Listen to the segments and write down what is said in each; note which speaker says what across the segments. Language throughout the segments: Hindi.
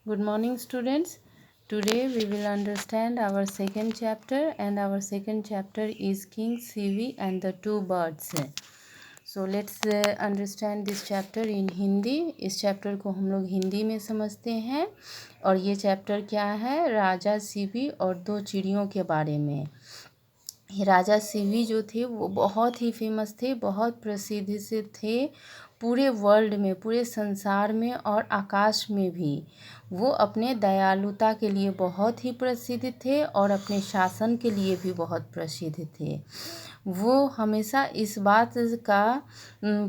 Speaker 1: Good morning, students. Today we will understand our second chapter, and our second chapter is King Sivi and the Two Birds. So let's understand this chapter in Hindi. इस चैप्टर को हम लोग हिंदी में समझते हैं। और ये चैप्टर क्या है? राजा सिवी और दो चिड़ियों के बारे में। राजा सिवी जो थे वो बहुत ही फेमस थे, बहुत प्रसिद्ध से थे पूरे वर्ल्ड में, पूरे संसार में और आकाश में भी। वो अपने दयालुता के लिए बहुत ही प्रसिद्ध थे और अपने शासन के लिए भी बहुत प्रसिद्ध थे। वो हमेशा इस बात का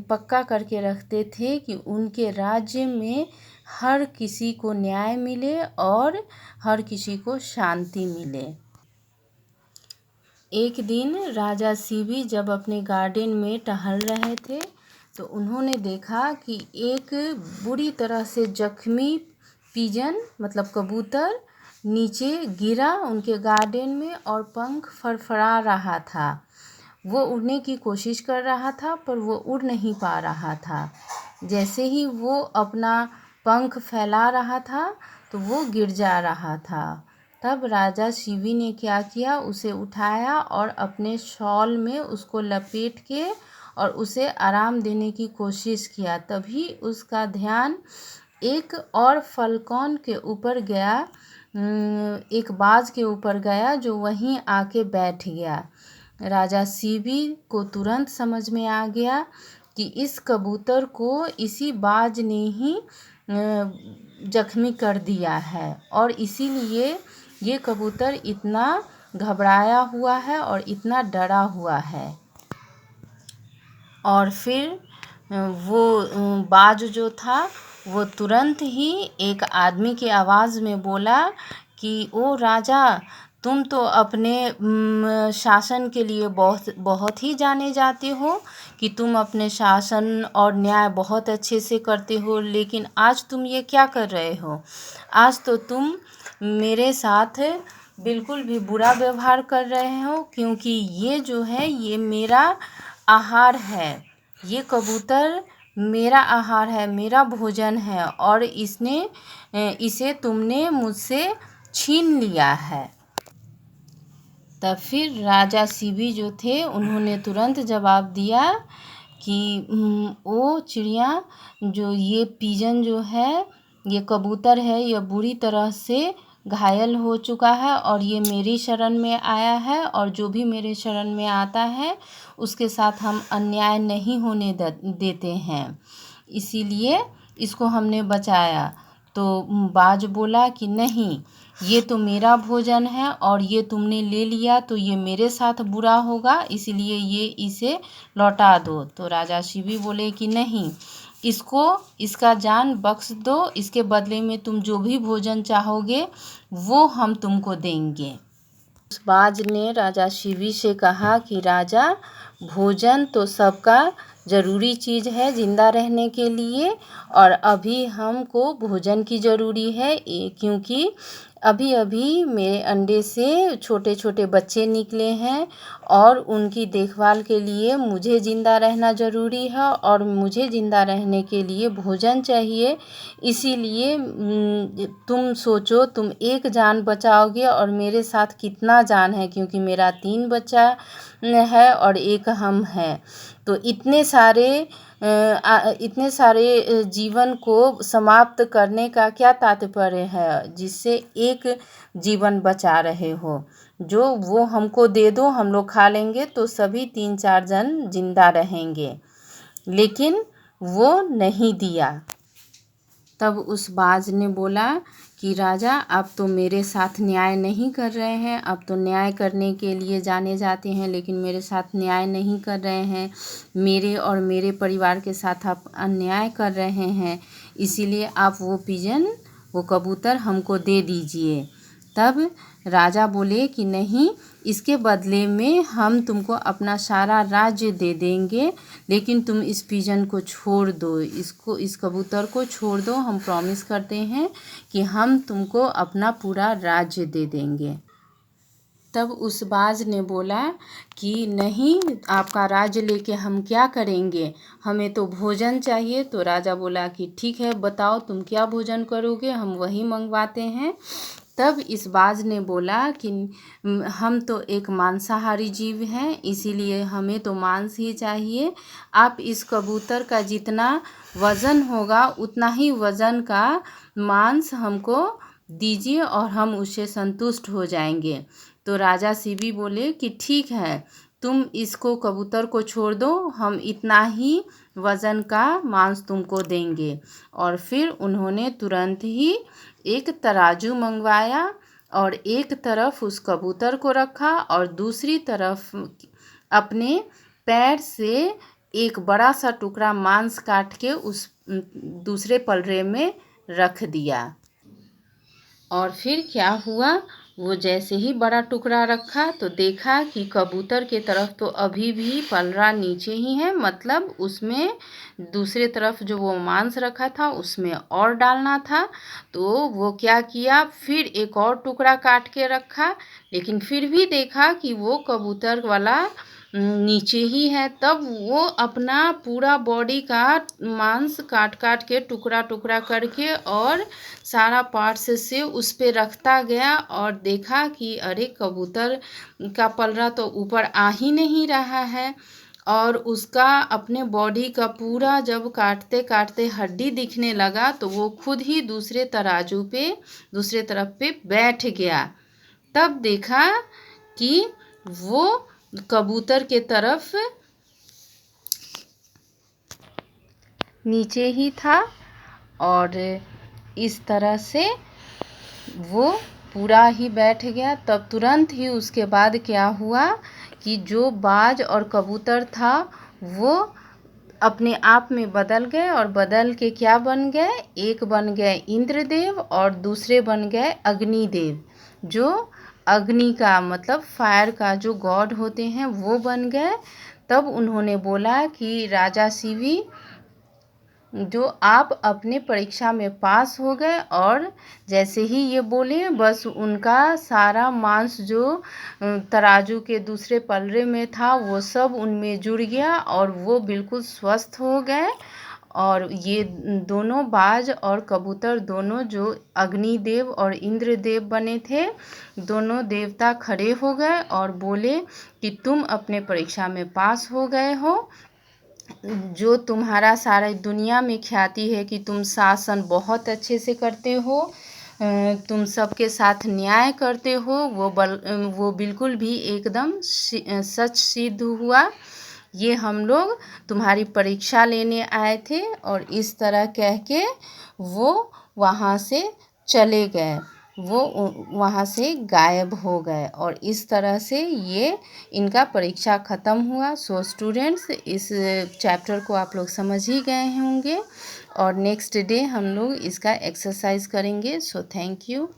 Speaker 1: पक्का करके रखते थे कि उनके राज्य में हर किसी को न्याय मिले और हर किसी को शांति मिले। एक दिन राजा सिवी जब अपने गार्डन में टहल रहे थे तो उन्होंने देखा कि एक बुरी तरह से जख्मी पिजन मतलब कबूतर नीचे गिरा उनके गार्डन में और पंख फड़फड़ा रहा था। वो उड़ने की कोशिश कर रहा था पर वो उड़ नहीं पा रहा था। जैसे ही वो अपना पंख फैला रहा था तो वो गिर जा रहा था। तब राजा सिवी ने क्या किया, उसे उठाया और अपने शॉल में उसको लपेट के और उसे आराम देने की कोशिश किया। तभी उसका ध्यान एक और फलकौन के ऊपर गया, एक बाज के ऊपर गया जो वहीं आके बैठ गया। राजा सिवी को तुरंत समझ में आ गया कि इस कबूतर को इसी बाज ने ही जख्मी कर दिया है और इसीलिए ये कबूतर इतना घबराया हुआ है और इतना डरा हुआ है। और फिर वो बाज जो था वो तुरंत ही एक आदमी की आवाज़ में बोला कि ओ राजा, तुम तो अपने शासन के लिए बहुत ही जाने जाते हो कि तुम अपने शासन और न्याय बहुत अच्छे से करते हो, लेकिन आज तुम ये क्या कर रहे हो? आज तो तुम मेरे साथ बिल्कुल भी बुरा व्यवहार कर रहे हो, क्योंकि ये जो है ये मेरा आहार है। ये कबूतर मेरा आहार है, मेरा भोजन है और इसे तुमने मुझसे छीन लिया है। तब फिर राजा सिवी जो थे उन्होंने तुरंत जवाब दिया कि ओ चिड़िया, जो ये पिजन जो है, ये कबूतर है, यह बुरी तरह से घायल हो चुका है और ये मेरी शरण में आया है और जो भी मेरे शरण में आता है उसके साथ हम अन्याय नहीं होने देते हैं, इसीलिए इसको हमने बचाया। तो बाज बोला कि नहीं, ये तो मेरा भोजन है और ये तुमने ले लिया तो ये मेरे साथ बुरा होगा, इसलिए इसे लौटा दो। तो राजा सिवी बोले कि नहीं, इसका जान बख्श दो, इसके बदले में तुम जो भी भोजन चाहोगे वो हम तुमको देंगे। उस बाज ने राजा सिवी से कहा कि राजा, भोजन तो सबका ज़रूरी चीज़ है ज़िंदा रहने के लिए और अभी हमको भोजन की ज़रूरी है, क्योंकि अभी अभी मेरे अंडे से छोटे छोटे बच्चे निकले हैं और उनकी देखभाल के लिए मुझे ज़िंदा रहना ज़रूरी है और मुझे ज़िंदा रहने के लिए भोजन चाहिए। इसीलिए तुम सोचो, तुम एक जान बचाओगे और मेरे साथ कितना जान है, क्योंकि मेरा 3 बच्चा है और एक हम हैं। तो इतने सारे जीवन को समाप्त करने का क्या तात्पर्य है, जिससे एक जीवन बचा रहे हो? जो वो हमको दे दो, हम लोग खा लेंगे तो सभी 3-4 जन जिंदा रहेंगे, लेकिन वो नहीं दिया। तब उस बाज ने बोला कि राजा, आप तो मेरे साथ न्याय नहीं कर रहे हैं, आप तो न्याय करने के लिए जाने जाते हैं लेकिन मेरे साथ न्याय नहीं कर रहे हैं, मेरे और मेरे परिवार के साथ आप अन्याय कर रहे हैं, इसीलिए आप वो कबूतर हमको दे दीजिए। तब राजा बोले कि नहीं, इसके बदले में हम तुमको अपना सारा राज्य दे देंगे, लेकिन तुम इस पिजन को छोड़ दो, इस कबूतर को छोड़ दो, हम प्रॉमिस करते हैं कि हम तुमको अपना पूरा राज्य दे देंगे। तब उस बाज ने बोला कि नहीं, आपका राज्य लेके हम क्या करेंगे, हमें तो भोजन चाहिए। तो राजा बोला कि ठीक है, बताओ तुम क्या भोजन करोगे, हम वही मंगवाते हैं। तब इस बाज ने बोला कि हम तो एक मांसाहारी जीव हैं, इसीलिए हमें तो मांस ही चाहिए। आप इस कबूतर का जितना वज़न होगा उतना ही वज़न का मांस हमको दीजिए और हम उससे संतुष्ट हो जाएंगे। तो राजा शिवी बोले कि ठीक है, तुम इसको कबूतर को छोड़ दो, हम इतना ही वज़न का मांस तुमको देंगे। और फिर उन्होंने तुरंत ही एक तराजू मंगवाया और एक तरफ उस कबूतर को रखा और दूसरी तरफ अपने पैर से एक बड़ा सा टुकड़ा मांस काट के उस दूसरे पलड़े में रख दिया। और फिर क्या हुआ, वो जैसे ही बड़ा टुकड़ा रखा तो देखा कि कबूतर के तरफ तो अभी भी पलड़ा नीचे ही है, मतलब उसमें दूसरे तरफ जो वो मांस रखा था उसमें और डालना था। तो वो क्या किया, फिर एक और टुकड़ा काट के रखा, लेकिन फिर भी देखा कि वो कबूतर वाला नीचे ही है। तब वो अपना पूरा बॉडी का मांस काट काट के टुकड़ा टुकड़ा करके और सारा पार्ट्स से उस पे रखता गया और देखा कि अरे कबूतर का पलड़ा तो ऊपर आ ही नहीं रहा है। और उसका अपने बॉडी का पूरा जब काटते काटते हड्डी दिखने लगा तो वो खुद ही दूसरे तराजू पे दूसरे तरफ पे बैठ गया। तब देखा कि वो कबूतर के तरफ नीचे ही था और इस तरह से वो पूरा ही बैठ गया। तब तुरंत ही उसके बाद क्या हुआ कि जो बाज और कबूतर था वो अपने आप में बदल गए और बदल के क्या बन गए, एक बन गए इंद्रदेव और दूसरे बन गए अग्निदेव। जो अग्नि का मतलब फायर का जो गॉड होते हैं वो बन गए। तब उन्होंने बोला कि राजा शिवी, जो आप अपने परीक्षा में पास हो गए। और जैसे ही ये बोले बस उनका सारा मांस जो तराजू के दूसरे पलड़े में था वो सब उनमें जुड़ गया और वो बिल्कुल स्वस्थ हो गए। और ये दोनों बाज और कबूतर दोनों जो अग्निदेव और इंद्रदेव बने थे, दोनों देवता खड़े हो गए और बोले कि तुम अपने परीक्षा में पास हो गए हो। जो तुम्हारा सारा दुनिया में ख्याति है कि तुम शासन बहुत अच्छे से करते हो, तुम सबके साथ न्याय करते हो, वो बिल्कुल भी एकदम सच सिद्ध हुआ। ये हम लोग तुम्हारी परीक्षा लेने आए थे। और इस तरह कह के वो वहाँ से चले गए, वो वहाँ से गायब हो गए। और इस तरह से ये इनका परीक्षा ख़त्म हुआ। सो स्टूडेंट्स, इस चैप्टर को आप लोग समझ ही गए होंगे और नेक्स्ट डे हम लोग इसका एक्सरसाइज करेंगे। So thank you.